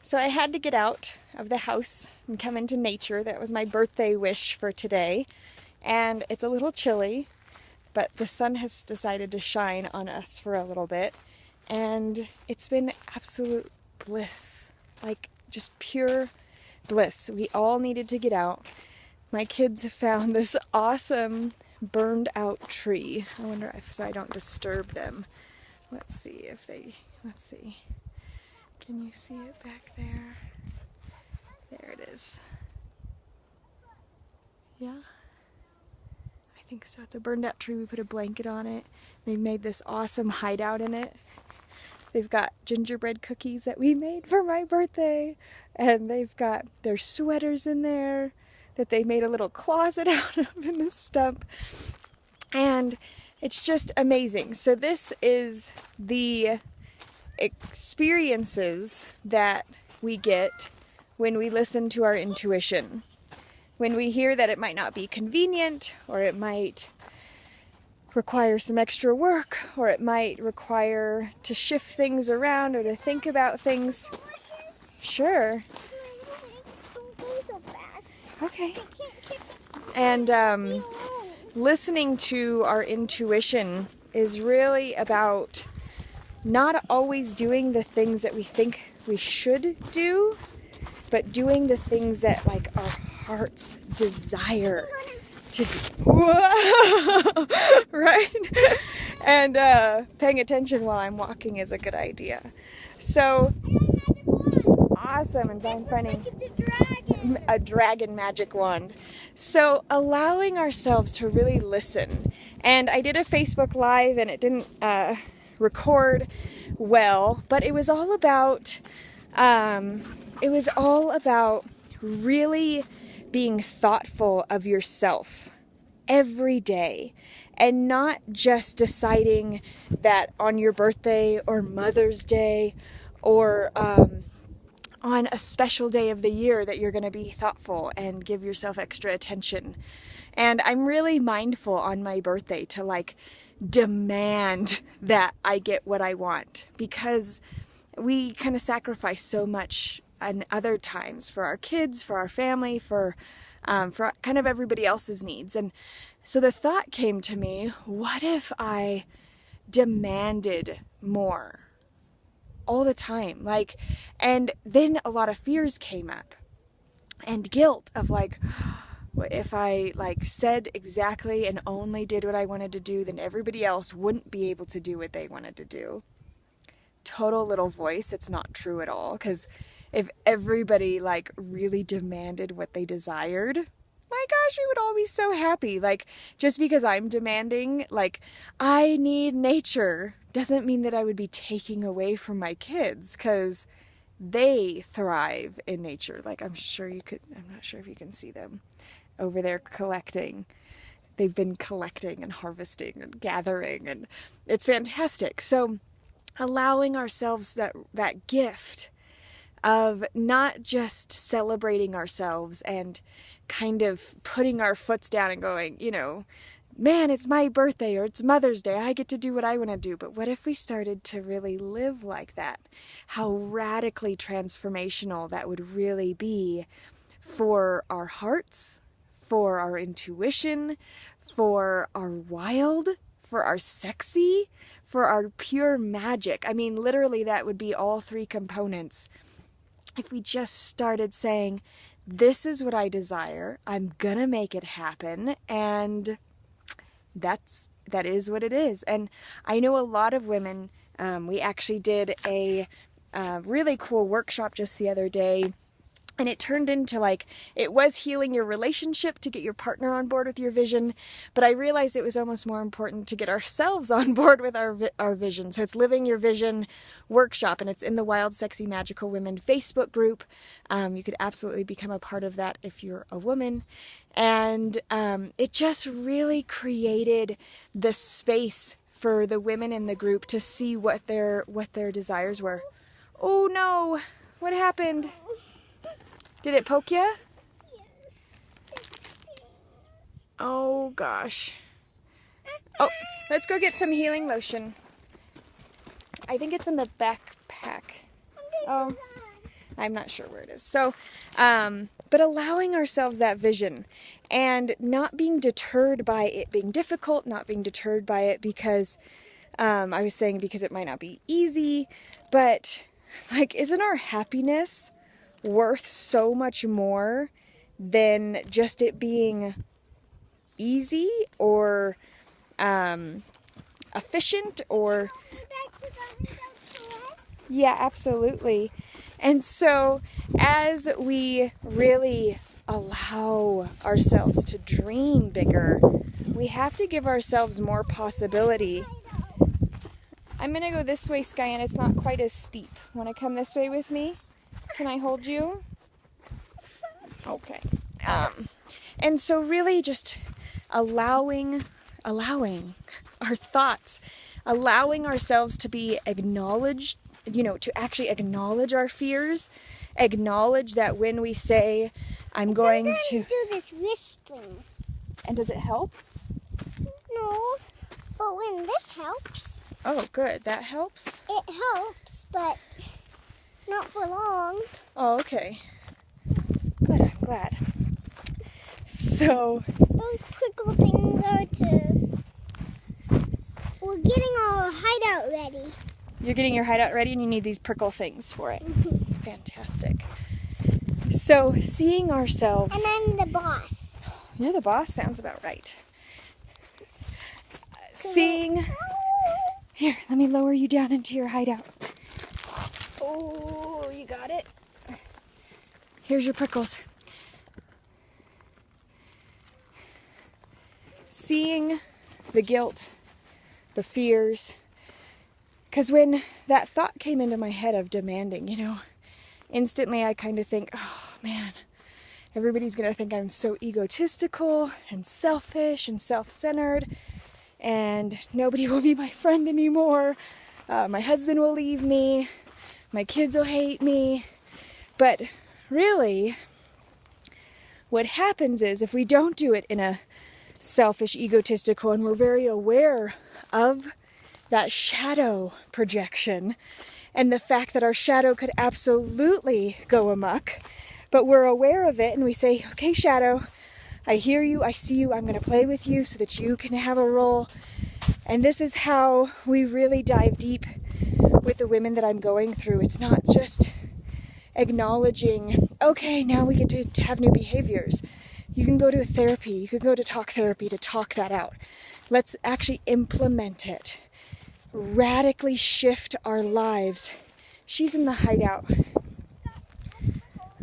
So I had to get out of the house and come into nature. That was my birthday wish for today. And it's a little chilly, but the sun has decided to shine on us for a little bit. And it's been absolute bliss, like just pure bliss. We all needed to get out. My kids found this awesome burned out tree. I wonder if, so I don't disturb them. Let's see. Can you see it back there? There it is. Yeah? I think so. It's a burned out tree. We put a blanket on it. They made this awesome hideout in it. They've got gingerbread cookies that we made for my birthday. And they've got their sweaters in there that they made a little closet out of in the stump. And it's just amazing. So this is the experiences that we get when we listen to our intuition. When we hear that it might not be convenient, or it might require some extra work, or it might require to shift things around or to think about things. Sure. Okay. And listening to our intuition is really about not always doing the things that we think we should do, but doing the things that like our hearts desire to do. Whoa! Right? And paying attention while I'm walking is a good idea. So awesome, and sounds funny. A dragon magic wand. So allowing ourselves to really listen. And I did a Facebook Live and it didn't record well, but it was all about really being thoughtful of yourself every day, and not just deciding that on your birthday or Mother's Day or on a special day of the year that you're going to be thoughtful and give yourself extra attention. And I'm really mindful on my birthday to like demand that I get what I want, because we kind of sacrifice so much in other times for our kids, for our family, for kind of everybody else's needs. And so the thought came to me, what if I demanded more all the time? Like, and then a lot of fears came up and guilt of like, if I like said exactly and only did what I wanted to do, then everybody else wouldn't be able to do what they wanted to do. Total little voice. It's not true at all. Because if everybody like really demanded what they desired, my gosh, we would all be so happy. Like, just because I'm demanding, like, I need nature, doesn't mean that I would be taking away from my kids, because they thrive in nature. Like, I'm not sure if you can see them over there collecting. They've been collecting and harvesting and gathering, and it's fantastic. So allowing ourselves that gift of not just celebrating ourselves and kind of putting our foots down and going, you know, man, it's my birthday or it's Mother's Day, I get to do what I want to do. But what if we started to really live like that? How radically transformational that would really be for our hearts, for our intuition, for our wild, for our sexy, for our pure magic. I mean, literally that would be all three components. If we just started saying, this is what I desire, I'm gonna make it happen, and that is what it is. And I know a lot of women, we actually did a really cool workshop just the other day, and it turned into like, it was healing your relationship to get your partner on board with your vision, but I realized it was almost more important to get ourselves on board with our vision. So it's Living Your Vision workshop, and it's in the Wild, Sexy, Magical Women Facebook group. You could absolutely become a part of that if you're a woman. And it just really created the space for the women in the group to see what their desires were. Oh no, what happened? Did it poke you? Yes. Oh gosh. Oh, let's go get some healing lotion. I think it's in the backpack. Oh, I'm not sure where it is. So, but allowing ourselves that vision and not being deterred by it being difficult, not being deterred by it because, I was saying because it might not be easy, but like, isn't our happiness worth so much more than just it being easy or efficient or... Yeah, absolutely. And so as we really allow ourselves to dream bigger, we have to give ourselves more possibility. I'm going to go this way, Sky, and it's not quite as steep. Want to come this way with me? Can I hold you? Okay. And so really just allowing our thoughts, allowing ourselves to be acknowledged, to actually acknowledge our fears, acknowledge that when we say, I'm going to... Sometimes do this wrist thing. And does it help? No, but when this helps... Oh, good. That helps? It helps, but not for long. Oh, okay. Good, I'm glad. So... Those prickle things are to... We're getting our hideout ready. You're getting your hideout ready and you need these prickle things for it. Fantastic. So, seeing ourselves... And I'm the boss. You're the boss? Sounds about right. Seeing... Here, let me lower you down into your hideout. Oh, you got it? Here's your prickles. Seeing the guilt, the fears, because when that thought came into my head of demanding, instantly I kind of think, oh man, everybody's going to think I'm so egotistical and selfish and self-centered, and nobody will be my friend anymore. My husband will leave me. My kids will hate me. But really, what happens is if we don't do it in a selfish, egotistical, and we're very aware of that shadow projection and the fact that our shadow could absolutely go amok, but we're aware of it and we say, okay, shadow, I hear you, I see you, I'm going to play with you so that you can have a role. And this is how we really dive deep with the women that I'm going through. It's not just acknowledging, okay, now we get to have new behaviors. You can go to therapy, you could go to talk therapy to talk that out. Let's actually implement it. Radically shift our lives. She's in the hideout.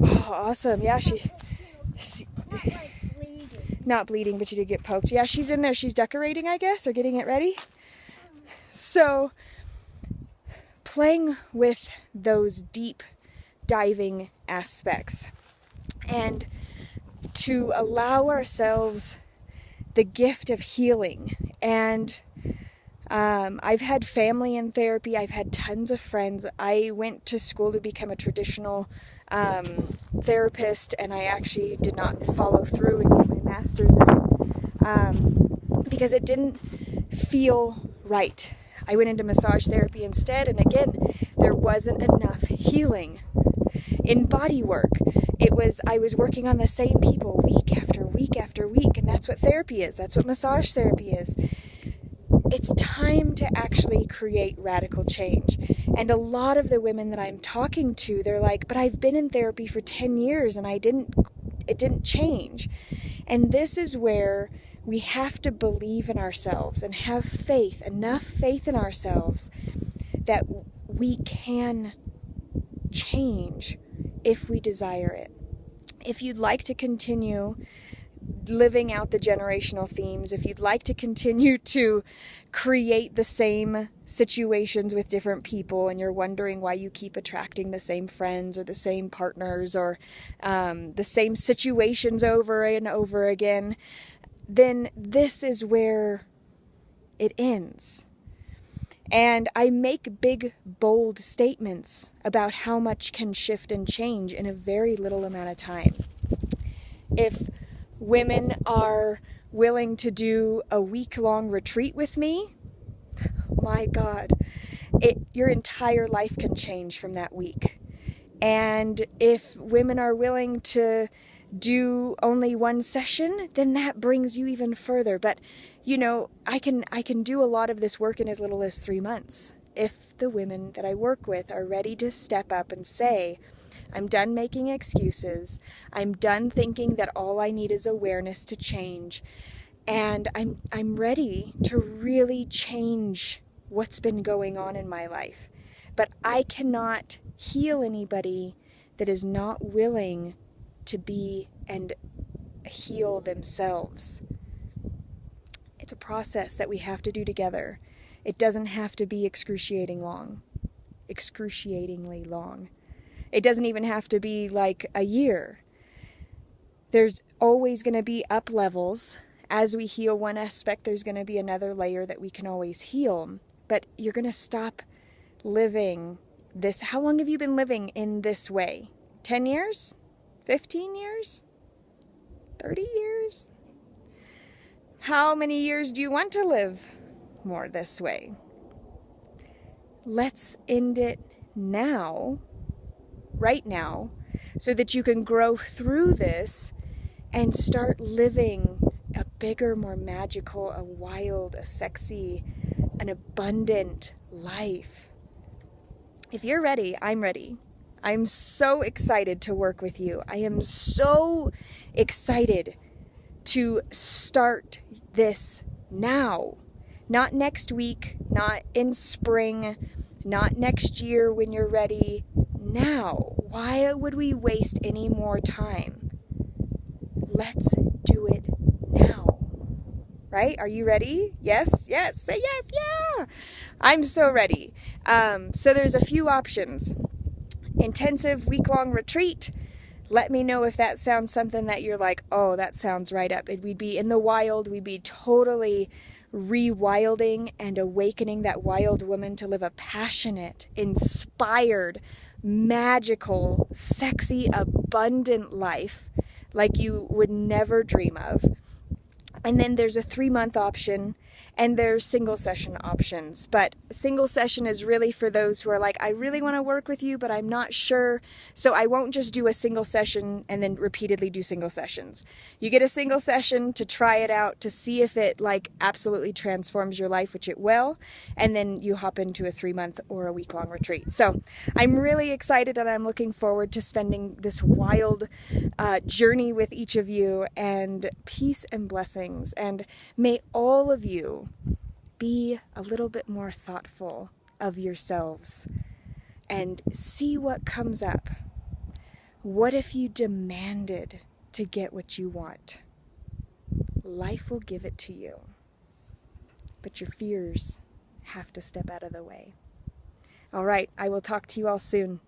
Oh, awesome. Yeah, she not bleeding, but she did get poked. Yeah, she's in there. She's decorating, I guess, or getting it ready. So, playing with those deep diving aspects and to allow ourselves the gift of healing. And I've had family in therapy. I've had tons of friends. I went to school to become a traditional therapist, and I actually did not follow through and get my master's in it because it didn't feel right. I went into massage therapy instead, and again, there wasn't enough healing in body work. I was working on the same people week after week after week, and that's what therapy is. That's what massage therapy is. It's time to actually create radical change. And a lot of the women that I'm talking to, they're like, but I've been in therapy for 10 years and it didn't change. And this is where we have to believe in ourselves and have faith, enough faith in ourselves that we can change if we desire it. If you'd like to continue living out the generational themes, if you'd like to continue to create the same situations with different people and you're wondering why you keep attracting the same friends or the same partners or the same situations over and over again, then this is where it ends. And I make big, bold statements about how much can shift and change in a very little amount of time. If women are willing to do a week-long retreat with me, my God, your entire life can change from that week. And if women are willing to do only one session, then that brings you even further. But, you know, I can do a lot of this work in as little as 3 months. If the women that I work with are ready to step up and say, I'm done making excuses. I'm done thinking that all I need is awareness to change. And I'm ready to really change what's been going on in my life. But I cannot heal anybody that is not willing to be and heal themselves. It's a process that we have to do together. It doesn't have to be excruciatingly long. It doesn't even have to be like a year. There's always going to be up levels. As we heal one aspect, there's going to be another layer that we can always heal. But you're going to stop living this. How long have you been living in this way? 10 years? 15 years? 30 years? How many years do you want to live more this way? Let's end it now, right now, so that you can grow through this and start living a bigger, more magical, a wild, a sexy, an abundant life. If you're ready, I'm ready. I'm so excited to work with you. I am so excited to start this now. Not next week, not in spring, not next year when you're ready. Now. Why would we waste any more time? Let's do it now. Right? Are you ready? Yes? Yes. Say yes. Yeah. I'm so ready. So there's a few options. Intensive week-long retreat. Let me know if that sounds something that you're like, oh, that sounds right up. We'd be in the wild. We'd be totally rewilding and awakening that wild woman to live a passionate, inspired, magical, sexy, abundant life like you would never dream of. And then there's a 3-month option, and there's single session options. But single session is really for those who are like, I really want to work with you, but I'm not sure. So I won't just do a single session and then repeatedly do single sessions. You get a single session to try it out, to see if it like absolutely transforms your life, which it will. And then you hop into a 3-month or a week-long retreat. So I'm really excited, and I'm looking forward to spending this wild journey with each of you, and peace and blessings. And may all of you be a little bit more thoughtful of yourselves and see what comes up. What if you demanded to get what you want? Life will give it to you, but your fears have to step out of the way. All right, I will talk to you all soon.